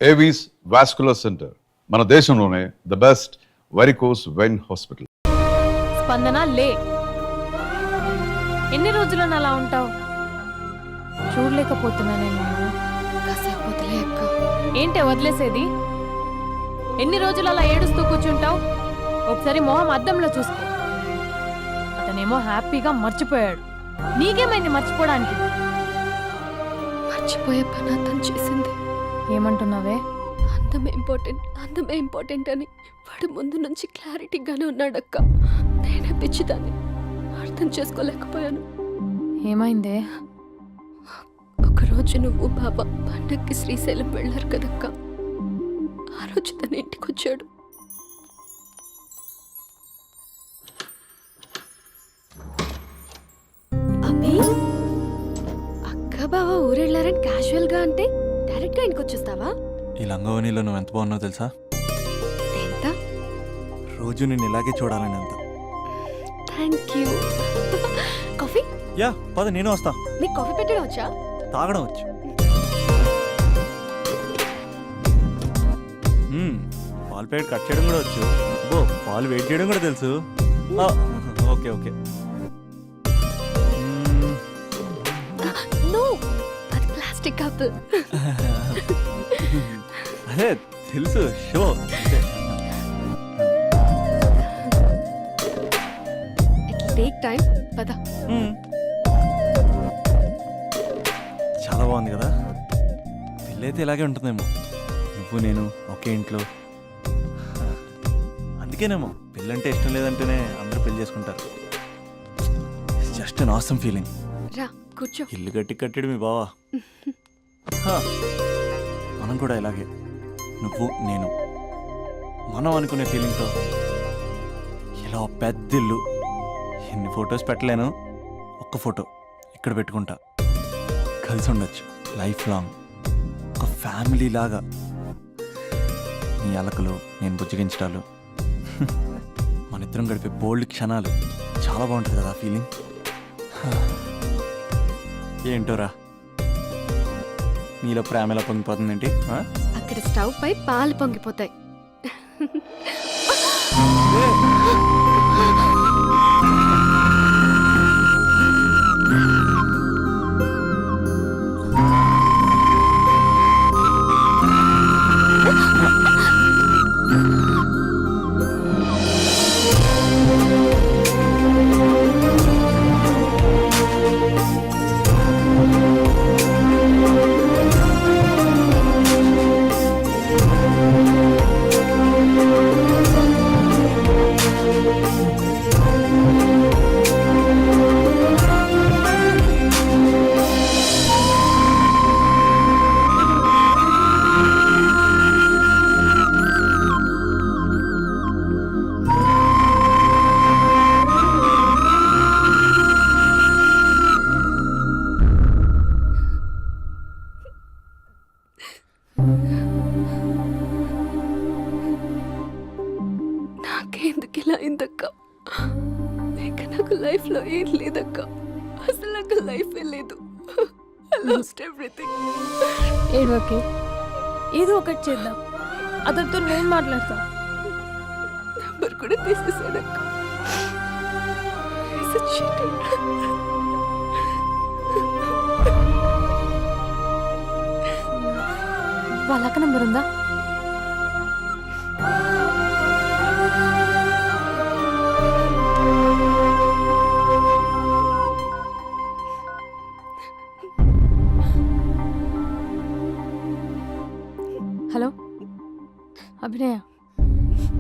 Avis vascular centre, మన దేశంలోనే the best varicose vein hospital. స్పందన లే, ఎన్ని రోజులను అలా ఉంటావు? చూడలేకపోతున్నా నేను. కాసేపు వదిలే అక్క. ఏంటే వదిలేసేది? ఎన్ని రోజులు అలా ఏడుస్తూ కూర్చుంటావు? ఒకసారి మొహం అద్దంలో చూసుకో. అతనేమో హ్యాపీగా మర్చిపోయాడు. నీకేమైంది మర్చిపోవడానికి? మర్చిపోయే పని అతను చేసింది. ఏమంటున్నావే? అందమే ఇంపార్టెంట్ అని వాడు ముందు నుంచి క్లారిటీగానే ఉన్నాడక్క. నేనే పిచ్చిదాన్ని, అర్థం చేసుకోలేకపోయాను. ఏమైందే? ఒకరోజు నువ్వు బాబా పండక్కి శ్రీశైలం వెళ్ళారు కదక్క. ఆ రోజు తన ఇంటికి వచ్చాడు. అబ్బి, అక్క బావ ఊరెళ్ళారని క్యాజువల్ గా అంటే డైరెక్ట్ గా ఇంటికి వచ్చేస్తావా? ఈ లంగవనిలో నువ్వు ఎంత బాగున్నావు తెలుసా? ఎంత? రోజు నేను ఇలాగే చూడాలని అంత. Thank you. కాఫీ? యా పద, నేను వస్తా. నీకు కాఫీ పెట్టడం వచ్చా? తాగడం వచ్చు. పాలు ప్యాకెట్ కట్ చేయడం కూడా వచ్చు. బో, పాలు వెయిట్ చేయడం కూడా తెలుసు. Okay okay. నో, అది ప్లాస్టిక్ కప్. అదే తెలుసు, షో. It take time. పద. చాలా బాగుంది కదా. పెళ్ళైతే ఇలాగే ఉంటుందేమో, నువ్వు నేను ఒకే ఇంట్లో. అందుకేనేమో పెళ్ళంటే ఇష్టం లేదంటేనే అందరూ పెళ్లి చేసుకుంటారు. Just an awesome feeling. రా కూర్చో. ఇల్లు కట్టడు మీ బావా. మనం కూడా ఇలాగే, నువ్వు నేను, మనం అనుకునే ఫీలింగ్తో ఇలా పెద్ద ఇల్లు. ఎన్ని ఫొటోస్ పెట్టలేను, ఒక్క ఫోటో ఇక్కడ పెట్టుకుంటా. కలిసి ఉండొచ్చు లైఫ్ లాంగ్, ఒక ఫ్యామిలీ లాగా. నీ అలకలు, నేను బుజ్జగించడాలు, మన ఇద్దరం గడిపే బోల్డ్ క్షణాలు. చాలా బాగుంటుంది కదా ఫీలింగ్. ఏంటోరా, నీలో ప్రేమ ఎలా పొంగిపోతుందేంటి? అక్కడ స్టవ్ పై పాలు పొంగిపోతాయి. నాకెందుకు ఇలా అయిందక్క? నాకు లైఫ్ లో ఏం లేదక్క. అసలు నాకు లైఫ్ లేదు. I lost everything. ఓకే, ఏదో ఒకటి చేద్దాం. అతనితో నేను మాట్లాడతా. నంబర్ కూడా తీసేసాడక్క. He's a cheater. వాళ్ళక్క నంబర్ ఉందా? హలో అభినయ,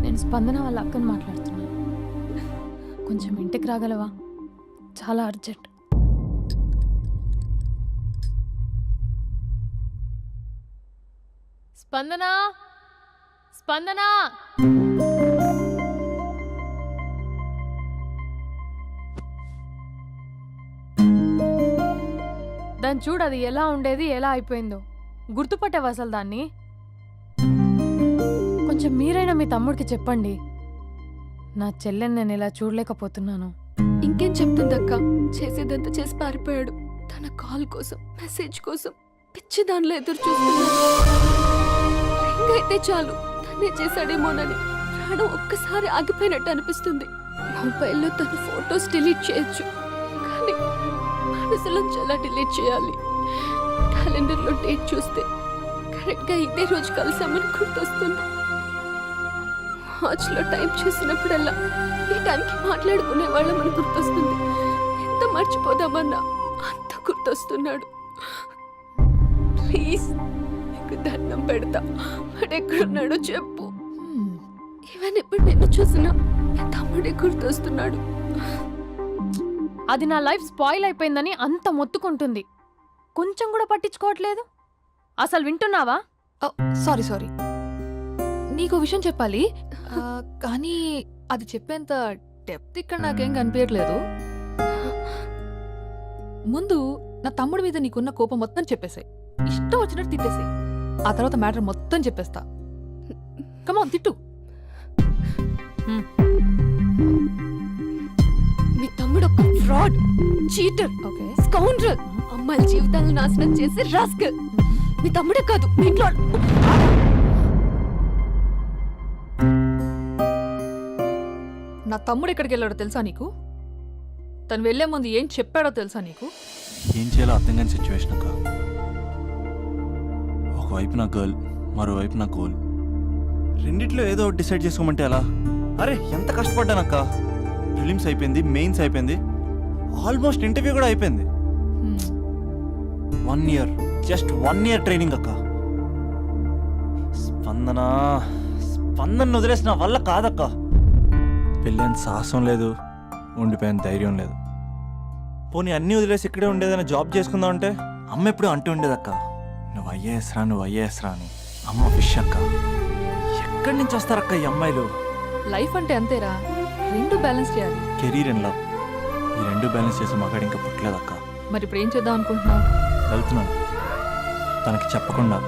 నేను స్పందన వాళ్ళ అక్కని మాట్లాడుతున్నాను. కొంచెం ఇంటికి రాగలవా? చాలా అర్జెంట్. స్పందన, స్పందన. దాన్ని చూడు, అది ఎలా ఉండేది ఎలా అయిపోయిందో. గుర్తుపట్టావు అసలు దాన్ని? కొంచెం మీరైనా మీ తమ్ముడికి చెప్పండి. నా చెల్లెని నేను ఇలా చూడలేకపోతున్నాను. ఇంకేం చెప్తుందక్క? చేసేదంతా చేసి పారిపోయాడు. తన కాల్ కోసం, మెసేజ్ కోసం పిచ్చి దానిలో ఎదురు చూస్తున్నాను. అయితే చాలు తనే చేశాడేమోనని ప్రాణం ఒక్కసారి ఆగిపోయినట్టు అనిపిస్తుంది. మొబైల్లో తన ఫొటోస్ డిలీట్ చేయొచ్చు, కానీ మనసులోంచి ఎలా డిలీట్ చేయాలి? క్యాలెండర్లో డేట్ చూస్తే కరెక్ట్గా ఇదే రోజు కలిసామని గుర్తొస్తుంది. వాచ్లో టైం చూసినప్పుడల్లా ఈ టైంకి మాట్లాడుకునే వాళ్ళమని గుర్తొస్తుంది. ఎంత మర్చిపోదామన్నా అంత గుర్తొస్తున్నాడు. ప్లీజ్ నీకు దండం పెడతా, వాడెక్కడున్నాడో చెప్పు. ఈవెన్ ఇప్పుడు నిన్ను చూసినా తమ్ముడే గుర్తొస్తున్నాడు. అది నా లైఫ్ స్పాయిల్ అయిపోయిందని అంత మొత్తుకుంటుంది. కొంచెం కూడా పట్టించుకోవట్లేదు. అసలు వింటున్నావా? సారీ నీకు విషయం చెప్పాలి, కానీ అది చెప్పేంత డెప్త్ ఇక్కడ నాకేం కనిపించట్లేదు. ముందు నా తమ్ముడి మీద నీకున్న కోపం మొత్తం చెప్పేసాయి, ఇష్టం వచ్చినట్టు తిట్టేసాయి. ఆ తర్వాత మ్యాటర్ మొత్తం చెప్పేస్తా. కమాన్ తిట్టు. మీ తమ్ముడు ఒక ఫ్రాడ్, చీటర్, ఓకే, స్కౌండ్రల్, అమ్మాయిల జీవితాలను నాశనం చేసి రాస్కల్. మీ తమ్ముడే కాదు, మీ ఇంట్లో నా తమ్ముడు ఎక్కడికి వెళ్ళాడో తెలుసా నీకు? తను వెళ్లే ముందు ఏం చెప్పాడో తెలుసా నీకు? ఏం చేయాలో అర్థం కాని సిచ్యువేషన్ అక్క. ఒకవైపు నా గర్ల్, మరోవైపు నా గోల్. రెండిట్లో ఏదో ఒకటి డిసైడ్ చేసుకోమంటే ఎలా? అరే ఎంత కష్టపడ్డానక్క. ఫిలిమ్స్ అయిపోయింది, మెయిన్స్ అయిపోయింది, ఆల్మోస్ట్ ఇంటర్వ్యూ కూడా అయిపోయింది. 1 year, జస్ట్ 1 year ట్రైనింగ్ అక్క. స్పందన వదిలేసిన వల్ల కాదక్క. పెళ్ళని సాహసం లేదు, ఉండిపోయిన ధైర్యం లేదు. పోనీ అన్నీ వదిలేసి ఇక్కడే ఉండేదైనా జాబ్ చేసుకుందాం అంటే అమ్మ ఎప్పుడు అంటూ ఉండేదక్క, నువ్వు ఐఏఎస్ రా అని. అమ్మ ఫిష్ అక్క. ఎక్కడి నుంచి వస్తారక్క ఈ అమ్మాయిలు? లైఫ్ అంటే అంతేరా, రెండు బ్యాలెన్స్ చేయాలి. కెరీర్ అండ్ లవ్, ఈ రెండు బ్యాలెన్స్ చేసే మగాడు ఇంకా పుట్టలేదక్క. మరి ఇప్పుడు ఏం చేద్దాం అనుకుంటున్నావు? వెళ్తున్నాను, తనకి చెప్పకుండా.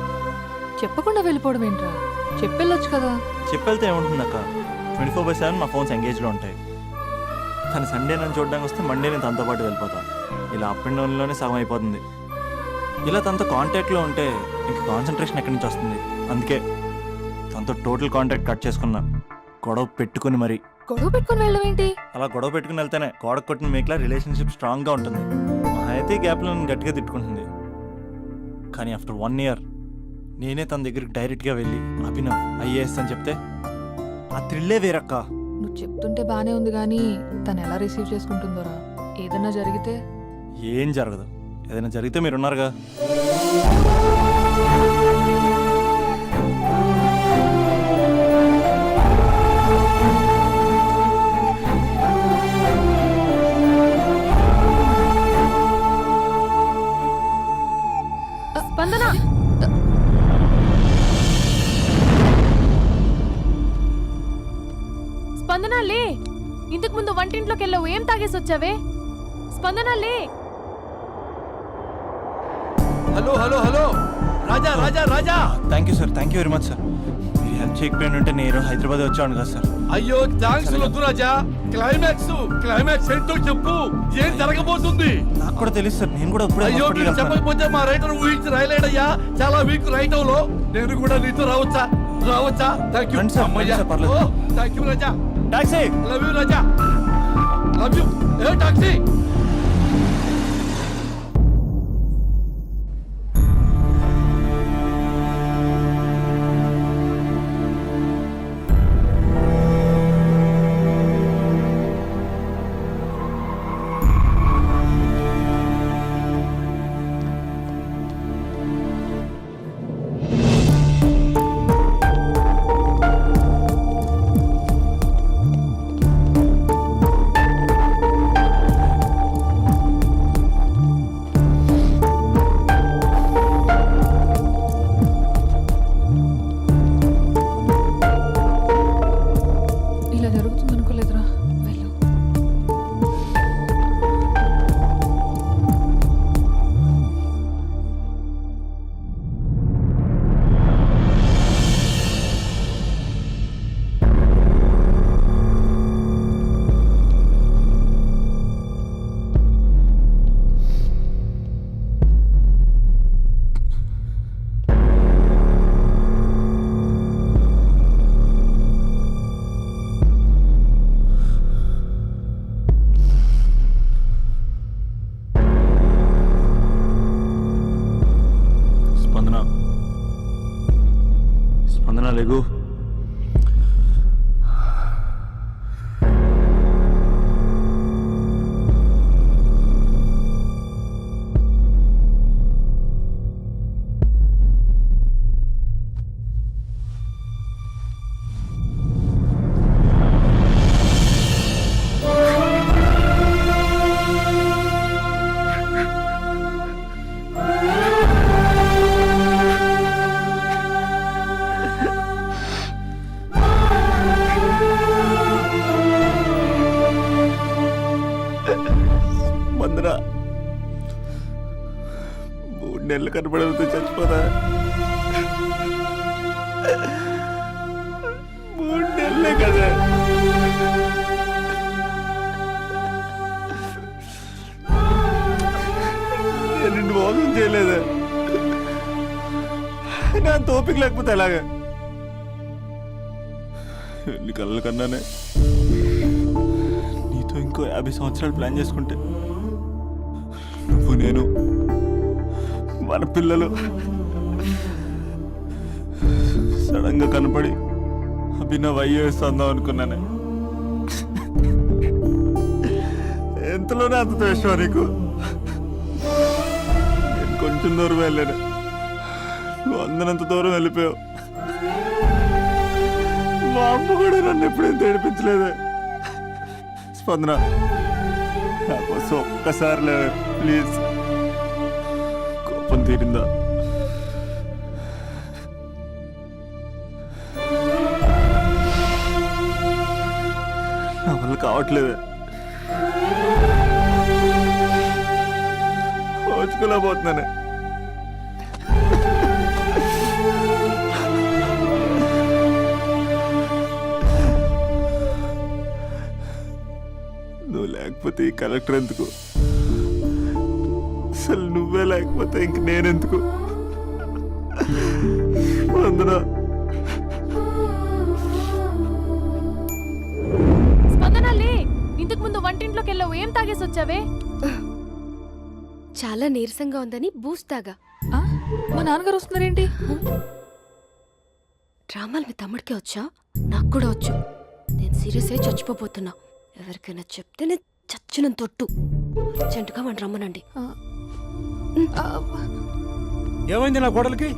చెప్పకుండా వెళ్ళిపోవడం ఏంట్రా? చెప్పెళ్ళొచ్చు కదా. చెప్పెళ్తే ఏముంటుందక్క, 24/7 నా ఫోన్స్ ఎంగేజ్లో ఉంటాయి. తను సండే నన్ను చూడడానికి వస్తే మండే నేను తనతో పాటు వెళ్ళిపోతాను. ఇలా అప్ అండ్ డౌన్లోనే సగం అయిపోతుంది. ఇలా తనతో కాంటాక్ట్లో ఉంటే ఇంక కాన్సన్ట్రేషన్ ఎక్కడి నుంచి వస్తుంది? అందుకే తనతో టోటల్ కాంటాక్ట్ కట్ చేసుకున్నా, గొడవ పెట్టుకుని మరి. గొడవ పెట్టుకుని వెళ్ళడం ఏంటి? అలా గొడవ పెట్టుకుని వెళ్తేనే గోడ కొట్టిన మీకులా రిలేషన్షిప్ స్ట్రాంగ్గా ఉంటుంది. మా అయితే గ్యాప్లో నన్ను గట్టిగా తిట్టుకుంటుంది. కానీ ఆఫ్టర్ 1 year నేనే తన దగ్గరికి డైరెక్ట్గా వెళ్ళి అభినవ్ ఐఏఎస్ అని చెప్తే ఆ థ్రిల్లే వేరక్క. నువ్వు చెప్తుంటే బానే ఉంది, కానీ తను ఎలా రిసీవ్ చేసుకుంటుందోరా? ఏదన్నా జరిగితే? ఏం జరగదు, ఏదైనా జరిగితే మీరున్నారుగా. స్పందన, స్పందన లే. ఇంతకు ముందు వంటింట్లోకి వెళ్ళావు, ఏం తాగేసి వచ్చావే? స్పందన లే. Hello hello hello Raja Raja Raja. Thank you sir, thank you very much sir. మీరు హెల్ప్ చేయకపోయిన ఉంటే నేను హైదరాబాద్ వచ్చాను కదా సార్. అయ్యో థ్యాంక్స్ వద్దు రాజా. క్లైమాక్స్ ఏంటో చెప్పు, ఏం జరగబోతుంది? నాకు కూడా తెలుసు సార్, నేను కూడా ఇప్పుడు అయ్యో మీరు చెప్పకపోతే మా రైటర్ ఊహించి రాయలేడయ్యా. చాలా వీక్ రైటర్ లో నేను కూడా నీతో రావచ్చా? థ్యాంక్ యూ రండి సార్, రండి సార్, పర్లేదు. Thank you Raja. Taxi. Love you Raja, love you. A taxi. స్పందన లేగు. స్పందన 3 నెలలు కనపడకపోతే చచ్చిపోతా. 3 నెలలే కదా. నేను నిన్ను మోసం చేయలేదా? నా తోపిక లేకపోతే ఎలాగా? ఎన్ని కళ్ళ కన్నానే నీతో ఇంకో 50 సంవత్సరాలు ప్లాన్ చేసుకుంటే నువ్వు నేను మన పిల్లలు సడన్ గా కనపడి అభినవ్ అయ్యేస్తుందాం అనుకున్నానే. ఎంతలోనే అంత ద్వేషం నీకు. నేను కొంచెం దూరం వెళ్ళాను, నువ్వు అందనంత దూరం వెళ్ళిపోయావు. మా అమ్మ కూడా నన్ను ఎప్పుడేం తేడిపించలేదే. స్పందన, నా కోసం ఒక్కసారి లేవే ప్లీజ్. కోపం తీరిందా? నా వల్ల కావట్లేదే. ఓచుకోలేకపోతున్నానే. నువ్వు లేకపోతే ఈ కలెక్టర్ ఎందుకు? అసలు నువ్వే లేకపోతే ఇంక నేనెందుకు? అందులో స్పందన లే, ఇంతకు ముందు వంటింట్లోకి వెళ్ళావు, ఏం తాగేసి వచ్చావే? చాలా నీరసంగా ఉందని బూస్ట్ తాగా. ఆ? మా నాన్నగారు వస్తున్నారేంటి? డ్రామాలు మీ తమ్ముడికే వచ్చా? నాకు కూడా వచ్చు. నేను సీరియస్ అయి చచ్చిపోతున్నా. ఎవరికైనా చెప్తే నేను చచ్చిన తొట్టు. అర్జెంటుగా వాడిని రమ్మనండి. ఆ, ఏమైంది నా కోడలికి?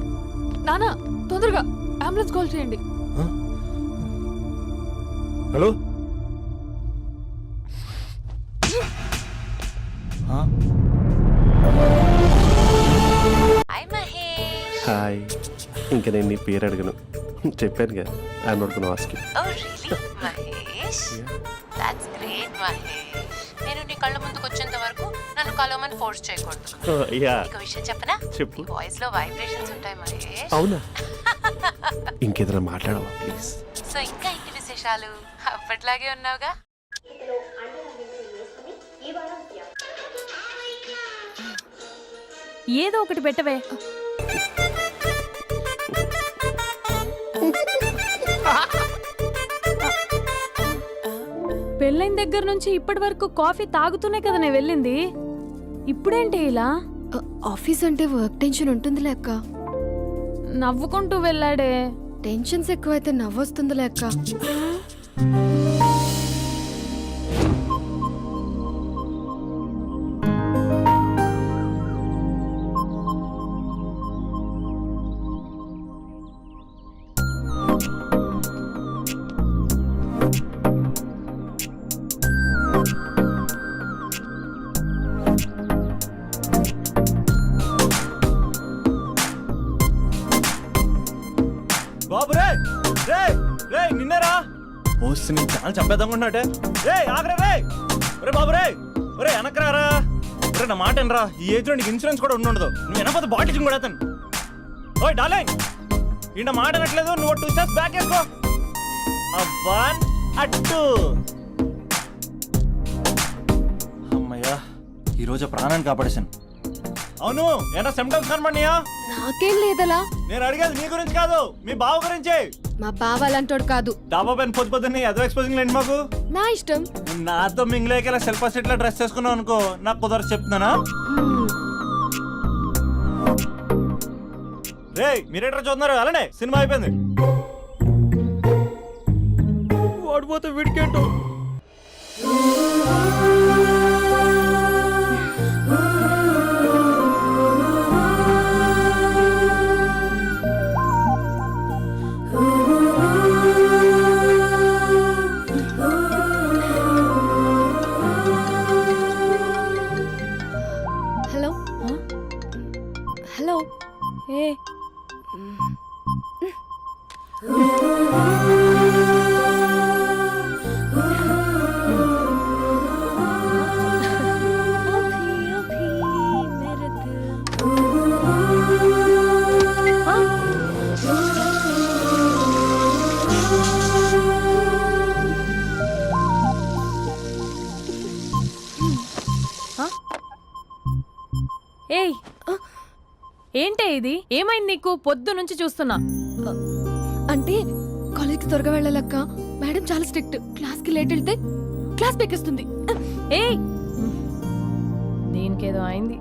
నాన్న తొందరగా అంబులెన్స్ కాల్ చేయండి. Hello, hi. ఇంకా నేను నీ పేరు అడగను, చెప్పాను కదా. I'm not gonna ask you. Oh really, Mahesh? That's great, Mahesh. నేను నీ కళ్ళ ముందుకు వచ్చేంత వరకు నన్ను కలవమని ఫోర్స్ చేయకూడదు. యా, ఒక విషయం చెప్పనా? చెప్పు. నీ వాయిస్ లో వైబ్రేషన్స్ ఉంటాయి మహేష్. అవునా? ఇంకేదైనా మాట్లాడవా ప్లీజ్? సో ఇంకా ఇంటి విశేషాలు అప్పట్లాగే ఉన్నావుగా? ఏదో ఒకటి పెట్టవే. పెళ్ళైన దగ్గర నుంచి ఇప్పటి వరకు కాఫీ తాగుతూనే కదా నేను వెళ్ళింది. ఇప్పుడేంటి ఇలా? ఆఫీస్ అంటే వర్క్ టెన్షన్ ఉంటుందిలే అక్క. నవ్వుకుంటూ వెళ్ళాడే. టెన్షన్స్ ఎక్కువైతే నవ్వొస్తుందిలే అక్క. బాబు రే రే రే నిన్నరా వస్తే నేను చాలా చంపేద్దామనుకున్నాటే. రే ఆగరా రే. ఒరే బాబు రే, ఒరే వెనకరారా. ఒరే నా మాట అనరా, ఈ ఏజ్ లో నీకు ఇన్సూరెన్స్ కూడా ఉండదు. నువ్వు వెనకపోతే బాటిల్ కూడా అతను. ఓయ్ డార్లింగ్, ఈయన మాట అనట్లేదు. నువ్వు 2 స్టెప్స్ బ్యాక్ వేసుకో. 1 2. అమ్మయ్యా, ఈరోజు ప్రాణాన్ని కాపాడేశాను. అవును, ఏనా సిమ్టమ్స్ కనబడినాయా? నాకేం లేదలా. నేను అడిగేది మీ గురించి కాదు, మీ బావ గురించి. మా బావ అలాంటోడు కాదు. డాబా పైన పొద్దు పొద్దున్నే ఎదో ఎక్స్పోజింగ్ లేండి మాకు. నా ఇష్టం. నాతో మింగిలేక సెల్ఫ్ అసిట్ లా డ్రెస్ చేసుకున్నావు అనుకో, నాకు కుదరదు చెప్తున్నానా? రే మీరేట్రా చూస్తున్నారు అలానే సినిమా అయిపోయింది. వాడిపోతే వీడికేంటో. హలో హలో ఏ ఏయ్ ఏంటే ఇది? ఏమైంది నీకు? పొద్దు నుంచి చూస్తున్నా. అంటే కాలేజ్కి త్వరగా వెళ్ళాలక్క. మేడం చాలా స్ట్రిక్ట్. క్లాస్కి లేట్ వెళ్తే క్లాస్ పెక్కేస్తుంది. ఏయ్ దీనికేదో అయింది.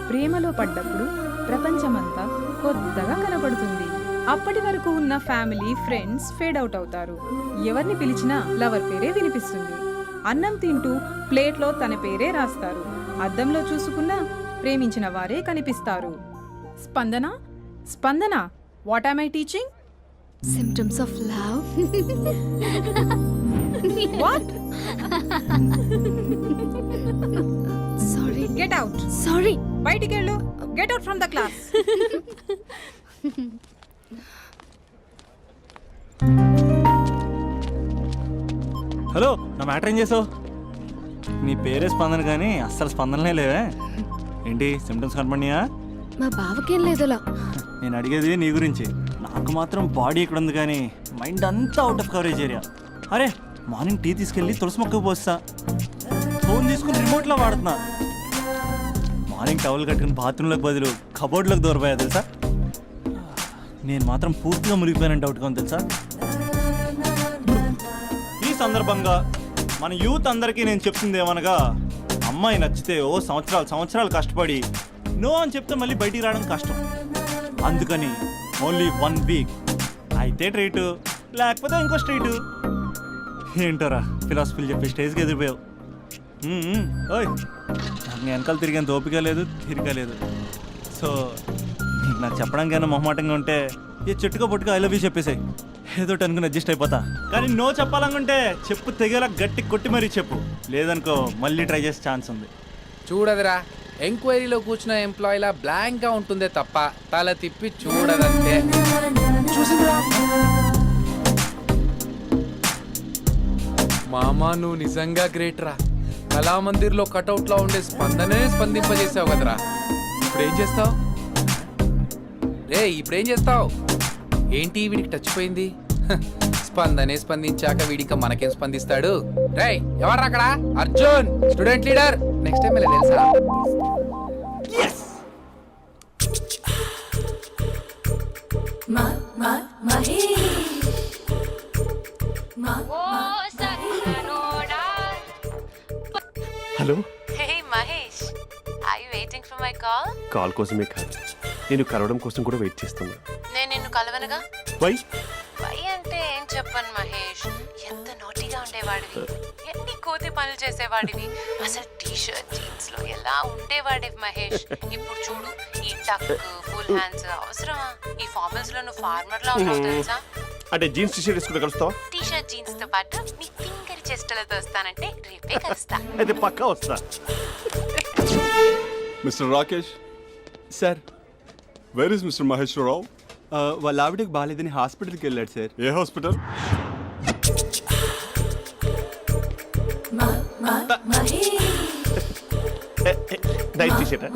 ప్రేమలో పడ్డప్పుడు ప్రపంచమంతా కొత్తగా కనపడుతుంది. అప్పటి వరకు ఉన్న ఫ్యామిలీ ఫ్రెండ్స్ ఫేడ్ అవుట్ అవుతారు. ఎవరిని పిలిచినా లవర్ పేరే వినిపిస్తుంది. అన్నం తింటూ ప్లేట్లో తన పేరే రాస్తారు. అద్దంలో చూసుకున్నా ప్రేమించిన వారే కనిపిస్తారు. Spandana Spandana, what am I teaching? Symptoms of love. What? Sorry. Get out. Sorry. బయటికి వెళ్ళు. Get out from the class. Hello నా మ్యాటర్ ఏం చేసావు? నీ పేరే స్పందన కానీ అస్సలు స్పందనలే లేవే. ఏంటి సిమ్టమ్స్ కనపడినాయా? మా బావకేం లేదులా. నేను అడిగేది నీ గురించి. నాకు మాత్రం బాడీ ఇక్కడ ఉంది కానీ మైండ్ అంతా అవుట్ ఆఫ్ కవరేజ్ ఏరియా. అరే మార్నింగ్ టీ తీసుకెళ్ళి తులసి మొక్కకు పోస్తా. ఫోన్ తీసుకుని రిమోట్లో వాడుతున్నా. మార్నింగ్ టవల్ కట్టుకుని బాత్రూంలోకి బదులు కబోర్డ్లోకి దూరపోయా తెలుసా. నేను మాత్రం పూర్తిగా మునిగిపోయానంటే డౌట్గా ఉంది తెలుసా. ఈ సందర్భంగా మన యూత్ అందరికీ నేను చెప్తుంది ఏమనగా, అమ్మాయి నచ్చితే ఓ సంవత్సరాలు కష్టపడి నో అని చెప్తే మళ్ళీ బయటికి రావడం కష్టం. అందుకని ఓన్లీ 1 వీక్ అయితే ట్రీటు, లేకపోతే ఇంకో స్ట్రీటు. ఏంటోరా ఫిలాసఫీలు చెప్పే స్టేజ్కి ఎదిరిపోయావు. ఓయ్ నాకు వెనకాల తిరిగేంత ఓపిక లేదు, తీరిక లేదు. సో నాకు చెప్పడానికైనా మొహమాటంగా ఉంటే ఏ చెట్టుగా పొట్టుగా ఐ లవ్ యూ చెప్పేసాయి. ఏదో అనుకుని అడ్జస్ట్ అయిపోతా. కానీ నో చెప్పాలనుకుంటే చెప్పు తెగేలా గట్టి కొట్టి మరీ చెప్పు. లేదనుకో మళ్ళీ ట్రై చేసే ఛాన్స్ ఉంది. చూడదురా, ఎంక్వైరీలో కూర్చున్న ఎంప్లాయీలా బ్లాంక్ గా ఉంటుందే తప్ప తల తిప్పి చూడదంతే. చూసిందిరా మామా, నువ్వు నిజంగా గ్రేట్ రా. కళామందిర్లో కటౌట్ లో ఉండే స్పందనే స్పందింపజేసావు కదరా. ఇప్పుడేం చేస్తావు రే? ఇప్పుడేం చేస్తావు? ఏంటి వీడికి టచ్ పోయింది? స్పందనే స్పందించాక వీడిక మనకేం స్పందిస్తాడు? రే ఎవరు అక్కడ? Arjun student leader. Next time ఇలా తెలుసా? Hello, hey Mahesh, I waiting for my call? Call కోసమే కాదు, నేను కలవడం కోసం కూడా వెయిట్ చేస్తున్నా. నేను నిన్ను కలవనుగా. వై? వై అంటే ఏం చెప్పను మహేష్. ఎంత నోటిగా ఉండేవాడివి, ఎన్ని కోతి పనులు చేసేవాడివి. అసలు టీ షర్ట్ జీన్స్ లో ఎలా ఉండేవాడివి మహేష్. ఇప్పుడు చూడు, ఈ టక్ ఫుల్ హ్యాండ్స్ అవసరమా? ఈ ఫార్మల్స్ లో నువ్వు ఫార్మర్ లా ఉన్నావు తెలుసా. అంటే జీన్స్ టీ-షర్ట్ వేసుకుంటే కలుస్తావా? టీ షర్ట్ జీన్స్ తో పాటు నీ తింగరి చెస్టలతో వస్తానంటే రేపే కలుస్తా. అయితే పక్కా వస్తా. Mister Rakesh sir, where is mister Maheshwararao? వాళ్ళ ఆవిడకి బాగాలేదని హాస్పిటల్కి వెళ్ళాడు సార్. ఏ హాస్పిటల్? Night t shirt.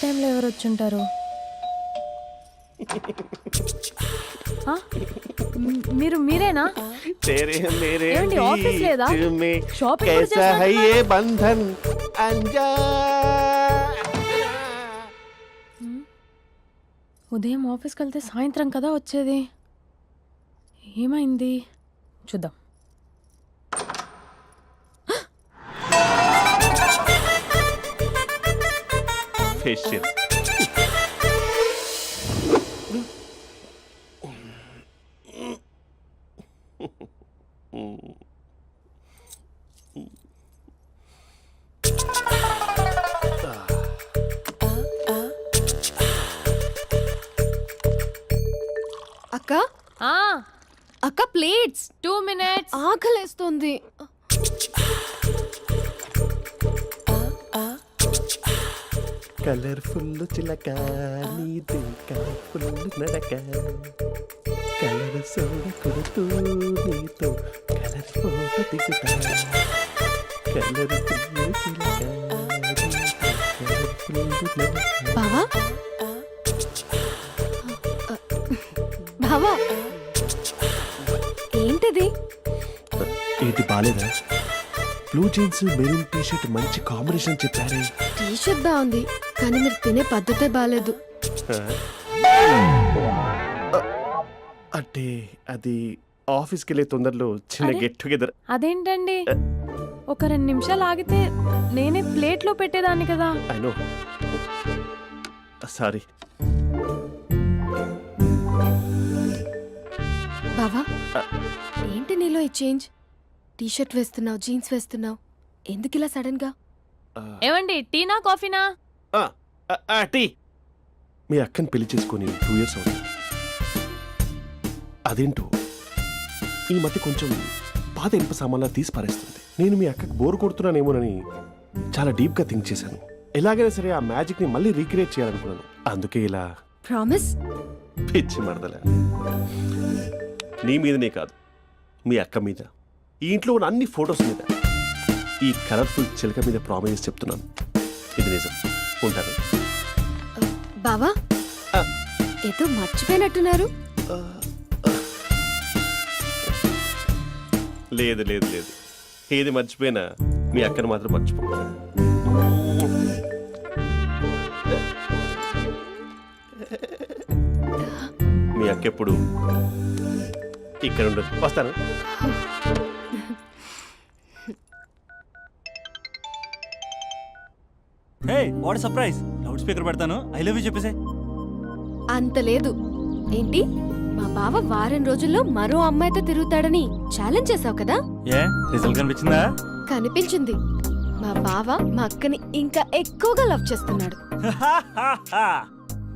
టైంలో ఎవరు వచ్చుంటారు? ఆ? మీరేనా? तेरे मेरे ఏమండి, ఆఫీస్ లేదా? बीच में షాపింగ్ కూడా कैसा है చేస్తున్నారు? ये बंधन अंजा ఉదయం ఆఫీస్కి వెళ్తే సాయంత్రం కదా వచ్చేది. ఏమైంది చూద్దాం. फेशियल అక్క ఆ, అక్క ప్లేట్స్ 2 minutes. ఆకలేస్తోంది. కలర్ఫుల్ చిలక నీది కలర్ఫుల్ నడక కలర్ సోడ కొడుతూ నీతో కలర్ ఫోటో దిగుతా కలర్ఫుల్ చిలక కలర్ఫుల్ నడక. బావా బావా ఏంటిది? ఏంటి బాలేదా? Blue jeans maroon T shirt మంచి కాంబినేషన్ చెప్పారే. టీ షర్ట్ బాగుంది కానీ మీరు తినే పద్ధతే బాగాలేదు. అంటే అది ఆఫీస్కి వెళ్ళే తొందరలో చిన్న అరే? Get together. అదేంటండి, ఒక 2 నిమిషాలు ఆగితే నేనే ప్లేట్లో పెట్టేదాన్ని కదా. I know, sorry. బావా ఏంటి నీలో ఈ చేంజ్? టీ షర్ట్ వేస్తున్నావు, జీన్స్ వేస్తున్నావు, ఎందుకు ఇలా సడన్ గా? ఏమండి, టీనా కాఫీనా? టీ. మీ అక్కని పెళ్లి చేసుకొని 2 years అవుతుంది. అదేంటో ఈ మధ్య కొంచెం పాత ఇనుప సామాన్లా తీసి పారేస్తుంది. నేను మీ అక్కకి బోర్ కొడుతున్నానేమోనని చాలా డీప్గా థింక్ చేశాను. ఎలాగైనా సరే ఆ మ్యాజిక్ని మళ్ళీ రీక్రియేట్ చేయాలనుకున్నాను. అందుకే ఇలా ప్రామిస్? పిచ్చి మరదల. నీ మీదనే కాదు, మీ అక్క మీద, ఈ ఇంట్లో ఉన్న అన్ని ఫొటోస్ మీద, ఈ కలర్ఫుల్ చిలక మీద ప్రామిస్ చెప్తున్నాను. ఇది నిజం. ఉంటాను. బావా ఆ. ఏదో మర్చిపోయినట్టున్నారు. లేదు లేదు లేదు, ఏది మర్చిపోయినా మీ అక్కను మాత్రం మర్చిపో. మీ అక్క ఎప్పుడు ఇక్కడ ఉండదు. వస్తాను. Hey what surprise! Loud speaker పెడతాను, ఐ లవ్ యూ చెప్పేసే. అంత లేదు. ఏంటి, మా బావ వారం రోజుల్లో మరో అమ్మాయితో తిరుగుతాడని ఛాలెంజ్ చేసావు కదా? ఏ రిజల్ట్ కనిపించిందా? కనిపించింది. మా బావ మా అక్కని ఇంకా ఎక్కువగా లవ్ చేస్తున్నాడు.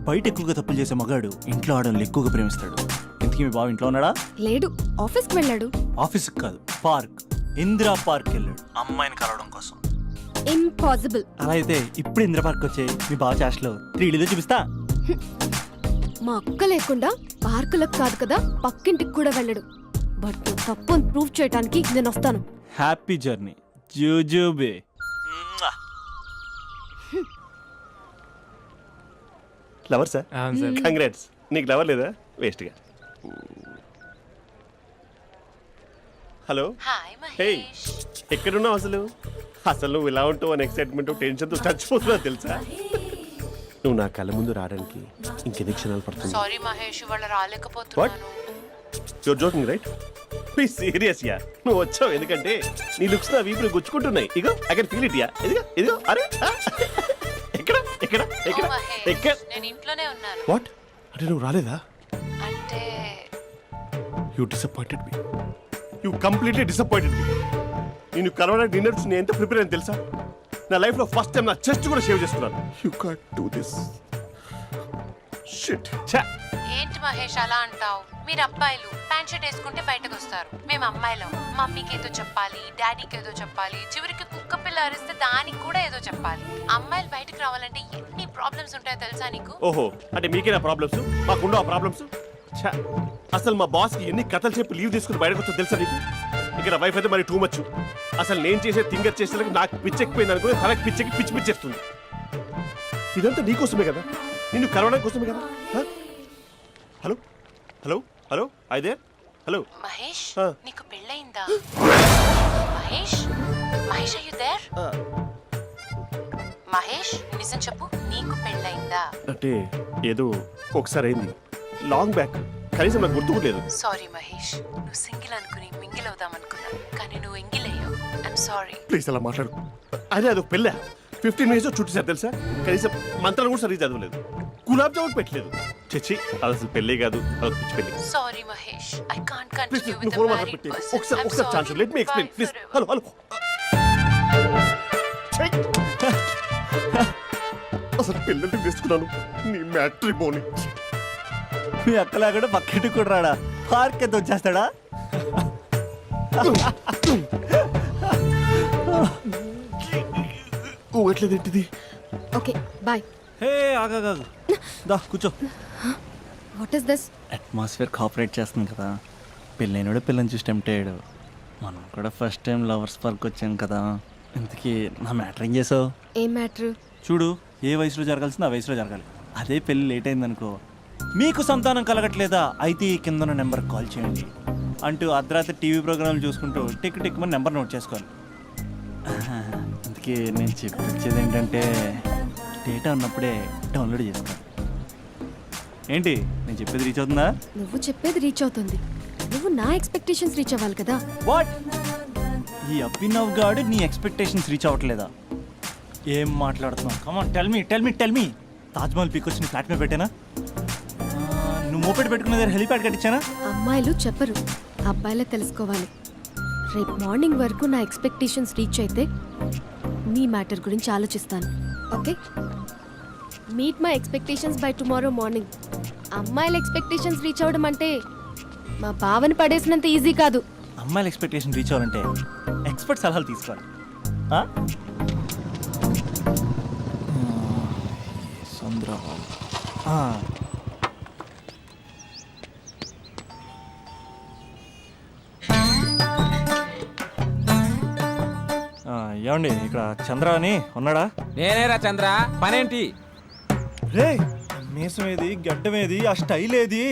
బయట ఎక్కువగా తప్పులు చేసే మగాడు ఇంట్లో ఆడవాళ్ళు ఎక్కువగా ప్రేమిస్తాడు. ఇంతకీ మీ బావ ఇంట్లో ఉన్నాడా? లేడు, ఆఫీస్కి వెళ్ళాడు. ఆఫీస్కి కాదు, పార్క్, ఇందిరా పార్క్ వెళ్ళాడు అమ్మాయిని కలవడం కోసం. ఇంపాసిబుల్. అలా అయితే ఇప్పుడు ఇందిరా పార్క్ వచ్చే మీ బావ చాష్లో 3Dలో చూపిస్తా. మా అక్క లేకుండా పార్కులకు కాదు కదా పక్కింటికి కూడా వెళ్ళడు. బట్ నువ్వు తప్పు అని ప్రూవ్ చేయడానికి నేను వస్తాను. హ్యాపీ జర్నీ జూజూబే. Lover sir, congrats. నీకు లవర్ లేదా? వేస్ట్గా. హలో. Hi hey, Mahesh. ఎక్కడున్నావు అసలు? అసలు నువ్వు ఇలా ఉంటావు అని ఎక్సైట్మెంట్ టెన్షన్తో చచ్చిపోతున్నా తెలుసా? నువ్వు నా కళ్ళ ముందు రావడానికి ఇంకెన్ని క్షణాలు పడుతుంది? సారీ మహేష్, ఇవాళ రాలేకపోతున్నాను. Your joking right? Be serious ya. నువ్వు వచ్చావు ఎందుకంటే నీ లుక్స్ నా వీపులు గుచ్చుకుంటున్నాయి. ఇగో I can feel it ya. ఇదిగో ఇదిగో. అరే ఎక్కడ ఎక్కడ ఎక్కడ ఓ మహేష్, ఎక్కడ? నేను ఇంట్లోనే ఉన్నాను. వాట్? అంటే నువ్వు రాలేదా? అంటే you disappointed me. You completely disappointed me. నేను కలవడానికి డిన్నర్స్ నేను ఎంత ప్రిపేర్ అని తెలుసా? నా లైఫ్లో ఫస్ట్ టైం నా చెస్ట్ కూడా సేవ్ చేస్తున్నాను. You can't do this. Shit. ఏంటి మహేష్ అలా అంటావు? మీరు అబ్బాయిలు ప్యాంట్ షర్ట్ వేసుకుంటే బయటకు వస్తారు. మేము అమ్మాయిలం, మమ్మీకి ఏదో చెప్పాలి, డాడీకి ఏదో చెప్పాలి, చివరికి కుక్క పిల్ల అరిస్తే దానికి కూడా ఏదో చెప్పాలి. అమ్మాయిలు బయటకు రావాలంటే ఎన్ని ప్రాబ్లమ్స్ ఉంటాయో తెలుసా నీకు? ఓహో, అంటే మీకేనా ప్రాబ్లమ్స్? మాకుండా ప్రాబ్లమ్స్? అసలు మా బాస్కి ఎన్ని కథలు చెప్పి లీవ్ తీసుకుని బయటకు వచ్చా తెలుసా నీకు? ఇక్కడ వైఫ్ అయితే మరి టూ మచ్. అసలు నేను చేసే థింగర్ చేసేందుకు నాకు పిచ్చెక్కిపోయింది అనుకుని తనకి పిచ్చెక్కి పిచ్చి పిచ్చేస్తుంది. ఇదంతా నీకోసమే కదా, నిన్ను కలవడం కోసమే కదా. హ? హలో హలో హలో అయితే హలో మహేష్ ఆ. నీకు పెళ్ళయిందా? Mahesh Mahesh are you there? మహేష్ నిజం చెప్పు, నీకు పెళ్ళయిందా? అంటే ఏదో ఒకసారి అయింది, లాంగ్ బ్యాక్, కనీసం నాకు గుర్తు కూడా లేదు. సారీ మహేష్, నువ్వు సింగిల్ అనుకుని మింగిల్ అవుదాం అనుకున్నా, కానీ నువ్వు ఎంగిల్ అయ్యావు. I'm sorry. ప్లీజ్ అలా మాట్లాడు. అదే అదొక పెళ్ళ 15 మినిట్స్ చుట్టేసారు తెలుసా, కనీసం మంత్రాలు కూడా సరిగ్గా చదవలేదు, గులాబ్ జామున్ పెట్టలేదు. చచ్చి అది అసలు పెళ్ళే కాదు, అదొక పిచ్చి పెళ్ళి. Sorry Mahesh, I can't please continue నువ్వు విత్ ఫోన్ ద మాట్లాడి మ్యారీడ్ పెట్టి పర్సన్. ఒకసారి chance let me explain please. Hello hello అసలు పెళ్ళంటే వేసుకున్నాను నీ మ్యాట్రీ బోని. మీ అక్కలా కూడా పక్కింటికి కూడా రాడా, పార్క్ ఎంత వచ్చేస్తాడా? ఊగట్లేదు ఏంటిది? Okay bye. హే ఆగా దా కూర్చో. What is this? Atmosphere cooperate చేస్తుంది కదా, పెళ్ళైనడు పిల్లని చూసి టెంప్ట్ అయ్యాడు. మనం కూడా ఫస్ట్ టైం లవర్స్ పార్క్ వచ్చాం కదా. ఇంతకీ నా మ్యాటర్ ఏం చేసావు? ఏం మ్యాటర్? చూడు, ఏ వయసులో జరగాల్సిందో ఆ వయసులో జరగాలి. అదే పెళ్ళి లేట్ అయిందనుకో, మీకు సంతానం కలగట్లేదా అయితే ఈ కింద నెంబర్ కాల్ చేయండి అంటూ అర్ధరాత్రి టీవీ ప్రోగ్రాంలు చూసుకుంటూ టిక్ టిక్ మన నెంబర్ నోట్ చేసుకోవాలి. అందుకే నేను చెప్పొచ్చేది ఏంటంటే డేటా ఉన్నప్పుడే డౌన్లోడ్ చేసుకోవాలి. ఏంటి నేను చెప్పేది రీచ్ అవుతుందా? నువ్వు చెప్పేది రీచ్ అవుతుంది, నువ్వు నా ఎక్స్పెక్టేషన్స్ రీచ్ అవ్వాలి కదా. వాట్? ఈ అభినవ్ గాడు నీ ఎక్స్పెక్టేషన్స్ రీచ్ అవ్వట్లేదా? ఏం మాట్లాడుతున్నావు? Come on tell me. Taj Mahal peak వచ్చి నీ ఫ్లాట్ మీద పెట్టానా? నువ్వు మోపెట్ పెట్టుకున్న దగ్గర హెలిప్యాడ్ కట్టించానా? అమ్మాయిలు చెప్పరు, అబ్బాయిలే తెలుసుకోవాలి. రేపు మార్నింగ్ వరకు నా ఎక్స్పెక్టేషన్స్ రీచ్ అయితే నీ మ్యాటర్ గురించి ఆలోచిస్తాను. Okay, meet my expectations by tomorrow morning. అమ్మాయిల ఎక్స్పెక్టేషన్స్ రీచ్ అవ్వడం అంటే మా బావని పడేసినంత ఈజీ కాదు. అమ్మాయిల ఎక్స్పెక్టేషన్ రీచ్ అవ్వాలంటే ఎక్స్పర్ట్ సలహాలు తీసుకోవాలి. ఆ? సంద్రబాబు. ఏమండి ఇక్కడ చంద్ర అని ఉన్నాడా? నేనేరా చంద్ర, పనేంటి? రే మీసం ఏది, గడ్డం ఏది, ఆ స్టైల్ ఏది,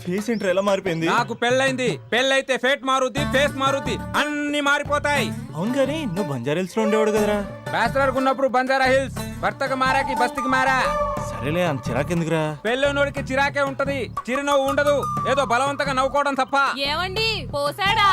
ఫేస్ ఏంట్రా ఎలా మారిపోయింది? నాకు పెళ్ళైంది, పెళ్ళైతే ఫేట్ మారుద్ది, ఫేస్ మారుద్ది, అన్ని మారిపోతాయి. అవును కానీ నువ్వు బంజారా హిల్స్ లో ఉండేవాడు కదరా? బ్యాచిలర్ ఉన్నప్పుడు బంజారా హిల్స్, భర్తకు మారాకి బస్తికి మారా. సరేలే అంత చిరాకెందుకురా? పెళ్ళోనోడికి చిరాకే ఉంటది, చిరునవ్వు ఉండదు, ఏదో బలవంతంగా నవ్వుకోవడం తప్ప. ఏమండి పోసాడా?